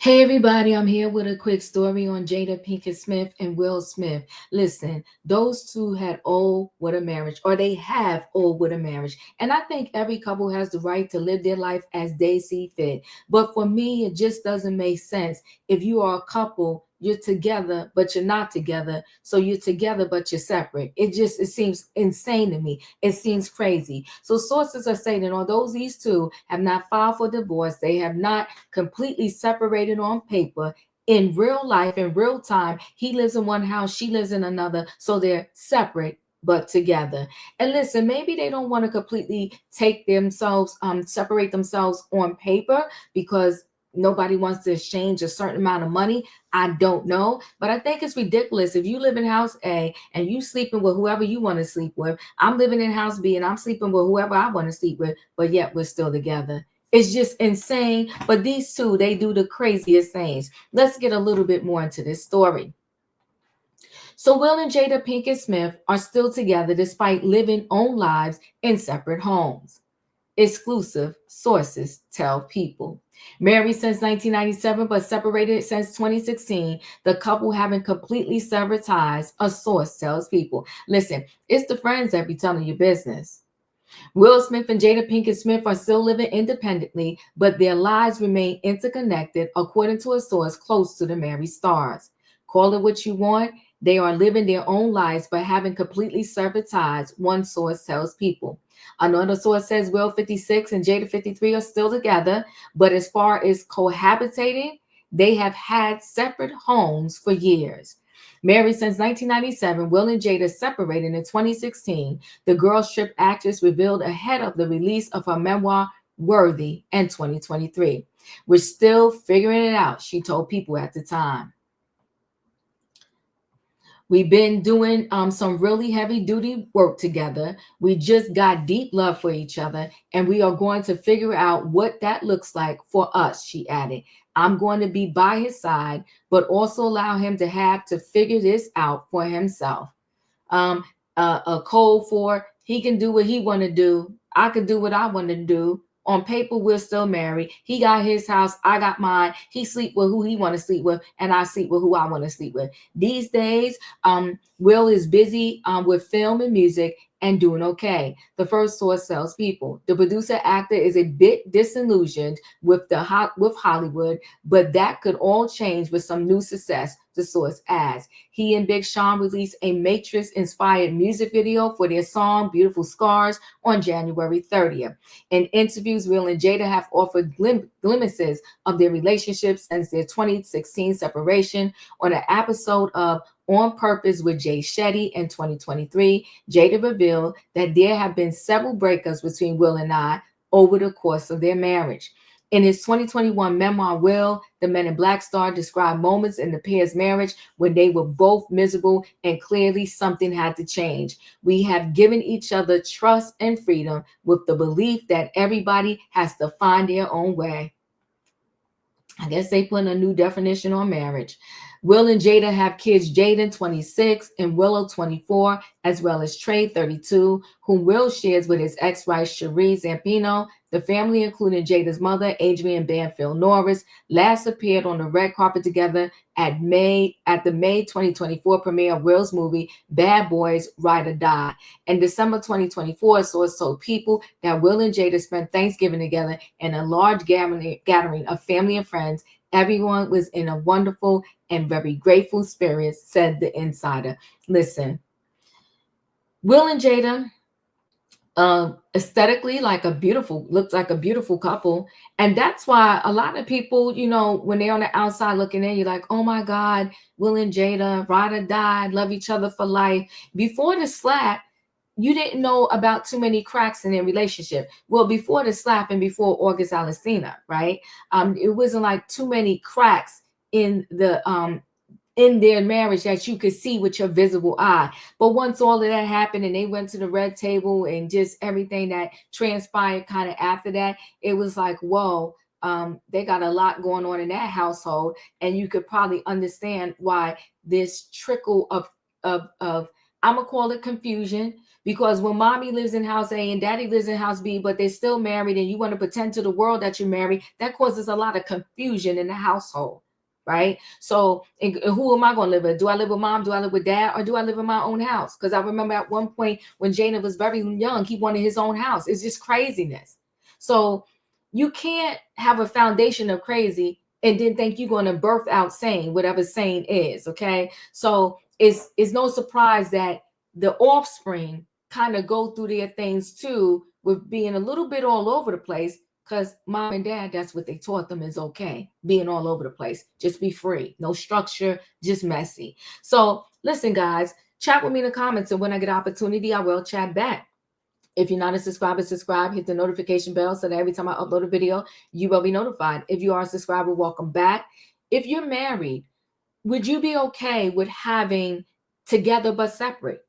Hey everybody, I'm here with a quick story on Jada Pinkett Smith and Will Smith. Listen, those two had old with a marriage, or they have old with a marriage. And I think every couple has the right to live their life as they see fit. But for me, it just doesn't make sense. If you are a couple, you're together, but you're not together. So you're together, but you're separate. It seems insane to me. It seems crazy. So sources are saying that although these two have not filed for divorce, they have not completely separated on paper. In real life, in real time, he lives in one house, she lives in another, so they're separate but together. And listen, maybe they don't want to completely take themselves, separate themselves on paper because nobody wants to exchange a certain amount of money. I don't know, but I think it's ridiculous if you live in house A and you sleeping with whoever you want to sleep with. I'm living in house B and I'm sleeping with whoever I want to sleep with, but yet we're still together. It's just insane. But these two, they do the craziest things. Let's get a little bit more into this story. So, Will and Jada Pinkett Smith are still together despite living own lives in separate homes. Exclusive sources tell People. Married since 1997 but separated since 2016, the couple haven't completely severed ties, a source tells People. Listen, it's the friends that be telling your business. Will Smith and Jada Pinkett Smith are still living independently, but their lives remain interconnected, according to a source close to the married stars. Call it what you want. They are living their own lives, but having completely severed ties, one source tells People. Another source says Will 56 and Jada 53 are still together, but as far as cohabitating, they have had separate homes for years. Married since 1997, Will and Jada separated in 2016. The Girls Trip actress revealed ahead of the release of her memoir, Worthy, in 2023. We're still figuring it out, she told People at the time. We've been doing some really heavy duty work together. We just got deep love for each other, and we are going to figure out what that looks like for us, she added. I'm going to be by his side, but also allow him to have to figure this out for himself. um, a code for he can do what he want to do. I can do what I want to do. On paper, we're still married. He got his house, I got mine. He sleep with who he want to sleep with, and I sleep with who I want to sleep with. These days, Will is busy with film and music and doing okay. The first source tells People. The producer actor is a bit disillusioned with with Hollywood, but that could all change with some new success. The source adds. He and Big Sean released a Matrix inspired music video for their song Beautiful Scars on January 30th. In interviews, Will and Jada have offered glimpses of their relationship since their 2016 separation. On an episode of On Purpose with Jay Shetty in 2023, Jada revealed that there have been several breakups between Will and I over the course of their marriage. In his 2021 memoir, Will, the Men in Black star, described moments in the pair's marriage when they were both miserable and clearly something had to change. We have given each other trust and freedom with the belief that everybody has to find their own way. I guess they put a new definition on marriage. Will and Jada have kids, Jaden 26 and Willow 24, as well as Trey 32, whom Will shares with his ex-wife Cherie Zampino. The family, including Jada's mother, Adrienne Banfield Norris, last appeared on the red carpet together at the May 2024 premiere of Will's movie Bad Boys Ride or Die. In December 2024, a source told People that Will and Jada spent Thanksgiving together in a large gathering of family and friends. Everyone was in a wonderful and very grateful spirit, said the insider. Listen, Will and Jada, aesthetically looks like a beautiful couple, and that's why a lot of people, when they're on the outside looking in, you're like, oh my God, Will and Jada, ride or die, love each other for life. Before the slap, you didn't know about too many cracks in their relationship. Well, before the slap and before August Alsina, right? It wasn't like too many cracks in their marriage that you could see with your visible eye. But once all of that happened and they went to the red table and just everything that transpired kind of after that, it was like, whoa, they got a lot going on in that household. And you could probably understand why this trickle of I'm gonna call it confusion, because when mommy lives in house A and daddy lives in house B, but they're still married, and you want to pretend to the world that you're married, that causes a lot of confusion in the household, right? So, and who am I going to live with? Do I live with mom? Do I live with dad? Or do I live in my own house? Because I remember at one point when Jada was very young, he wanted his own house. It's just craziness. So you can't have a foundation of crazy and then think you're going to birth out sane, whatever sane is. Okay. So it's no surprise that the offspring kind of go through their things too, with being a little bit all over the place, because mom and dad, that's what they taught them is okay, being all over the place. Just be free, no structure, just messy. So listen, guys, chat with me in the comments, and when I get opportunity, I will chat back. If you're not a subscriber, subscribe, hit the notification bell so that every time I upload a video, you will be notified. If you are a subscriber, welcome back. If you're married, would you be okay with having together but separate?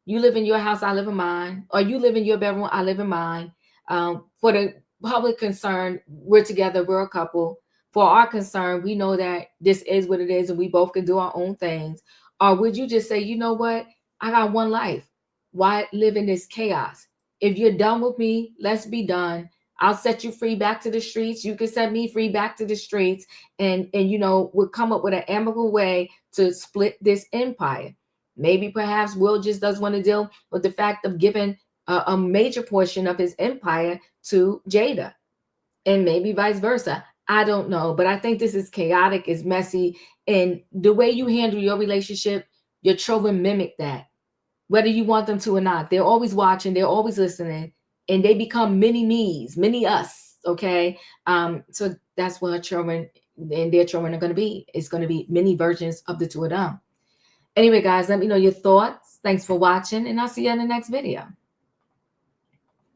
You live in your house, I live in mine, or you live in your bedroom, I live in mine. For the public concern, we're together, we're a couple. For our concern, we know that this is what it is and we both can do our own things. Or would you just say, you know what? I got one life. Why live in this chaos? If you're done with me, let's be done. I'll set you free back to the streets. You can set me free back to the streets. And we'll come up with an amicable way to split this empire. Maybe perhaps Will just does want to deal with the fact of giving a major portion of his empire to Jada, and maybe vice versa. I don't know, but I think this is chaotic, it's messy, and the way you handle your relationship, your children mimic that, whether you want them to or not. They're always watching, they're always listening, and they become mini me's, mini us. Okay, so that's what her children and their children are going to be. It's going to be mini versions of the two of them. Anyway, guys, let me know your thoughts. Thanks for watching, and I'll see you in the next video.